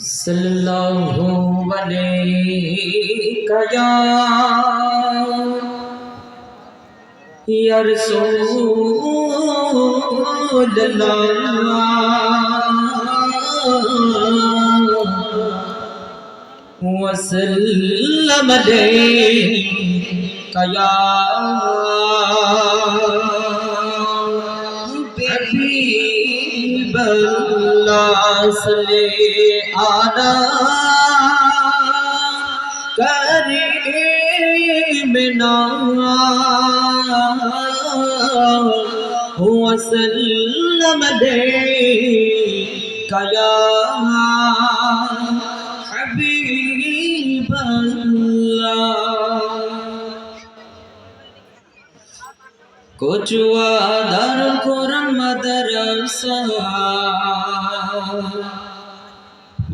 सल्लल्लाहु अलैका या रसूलल्लाह वसल्लम अलैका या हबीबल्लाह सल्ले आला करीमना वसल्लम अलैका या हबीबल्लाह। कचुआ दारुल कुरान माद्रासा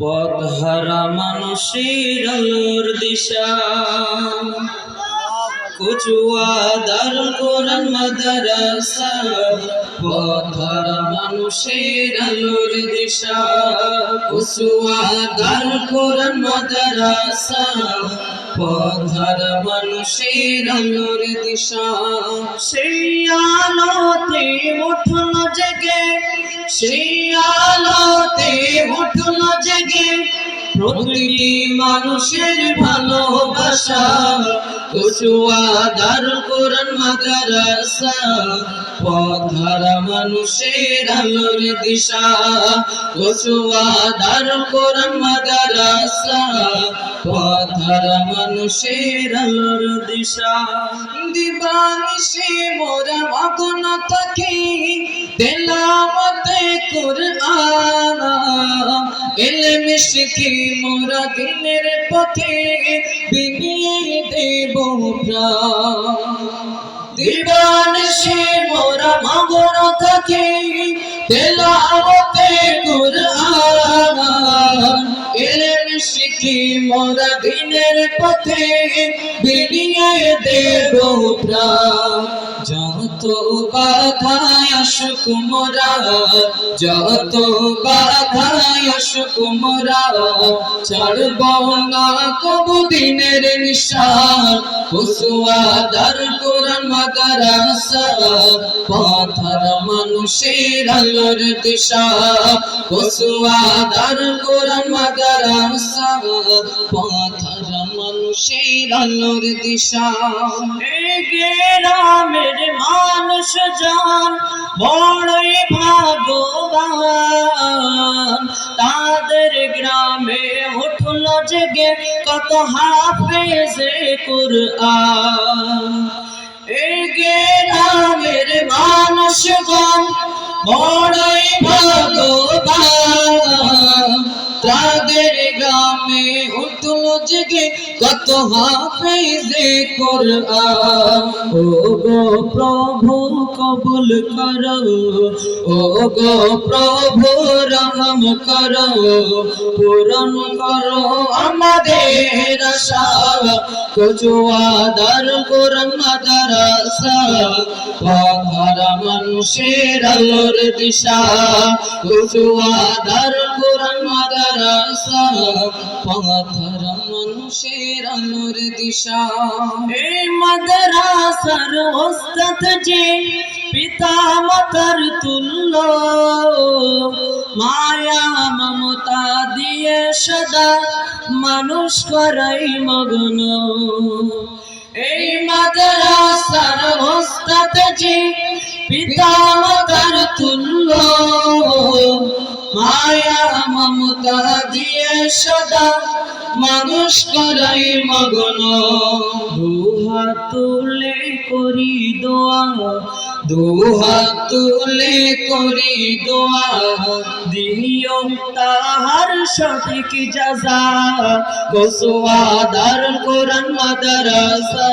পথহারা মানুষের আলোর দিশা। কচুয়া দারুল কুরআন মাদ্রাসা পথহারা মানুষের আলোর দিশা। কচুয়া দারুল কুরআন মাদ্রাসা পথহারা মানুষের আলোর দিশা। সেই আলোতে উঠল জেগে, সেই আলোতে উঠল জেগে প্রতিটি মানুষের ভালোবাসা। কচুয়া দারুল কুরআন মাদ্রাসা পথহারা মানুষের আলোর দিশা। কচুয়া দারুল কুরআন মাদ্রাসা পথহারা মানুষের আলোর দিশা। দিবানিশি মোরা মগ্ন থাকি তেলাওয়াতে কুরআন, ইলমে শিখি মোরা দিনের পথে বিনিয়ে দেব প্রাণ। দিবানিশি মোরা মগ্ন থাকি তেলাওয়াতে কুরআন, ইলমে শিখি মোরা দিনের পথে বিনিয়ে দেব প্রাণ। যত বাধায় আসুক মোরা, যত বাধায় আসুক মোরা ছাড়ব না কবু দিনের নিশান। কচুয়া দারুল কুরআন মাদ্রাসা পথহারা মানুষের আলোর দিশা। কচুয়া দারুল কুরআন মাদ্রাসা পথহারা মানুষের আলোর দিশা। গ্রামের মানুষ জন বড়ই ভাগ্যবান, তাদের গ্রামে উঠল জেগে কত হাফেজে কুরআন। এই গ্রামের মানুষগণ বড়ই ভাগ্যবান, তাদের গ্রামে উঠল জেগে কত হাফেজে কুরআন। ও গো প্রভু কবুল করো, ও গো প্রভু রহম করো, পূরণ করো আমাদের আশা। কচুয়া দারুল কুরআন মাদ্রাসা পথহারা মানুষের আলোর দিশা। কচুয়া দারুল কুরআন মাদ্রাসা পথহারা মানুষের আলোর দিশা। এই মাদ্রাসার ওস্তাদ যে পিতা মাতার তুল্য, মায়া মমতা দিয়ে সদা মানুষ করাই মগ্ন। এই মাদ্রাসার ওস্তাদ যে পিতা মাতার তুল্য, মায়া মমতা দিয়ে সদা মানুষ করাই মগ্ন। দুহাত তুলে করি দোয়া, দুহাত তুলে করি দোয়া, দিও তাহার সঠিক জাযা। কচুয়া দারুল কুরআন মাদ্রাসা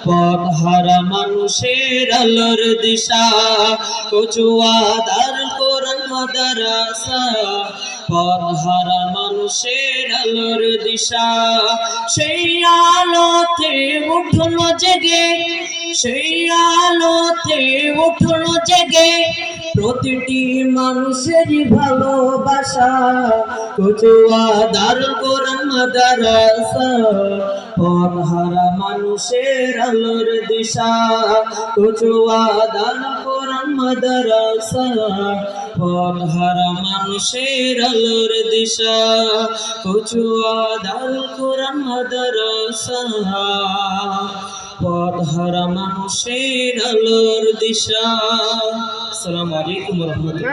পথহারা মানুষের আলোর দিশা। কচুয়া দারুল কুরআন মাদ্রাসা পথহারা মানুষের আলোর দিশা। সেই আলোতে উঠল জেগে, সেই আলোতে উঠল জেগে প্রতিটি মানুষের ভালোবাসা কচুয়া দারুল কোরআন মাদ্রাসা পথহারা মানুষের আলোর দিশা কচুয়া দারুল কোরআন মাদ্রাসা পথহারা মানুষের আলোর দিশা কচুয়া দারুল কোরআন মাদ্রাসা পথহারা মানুষের আলোর দিশা। আসসালামু আলাইকুম ওয়া রাহমাতুল্লাহ।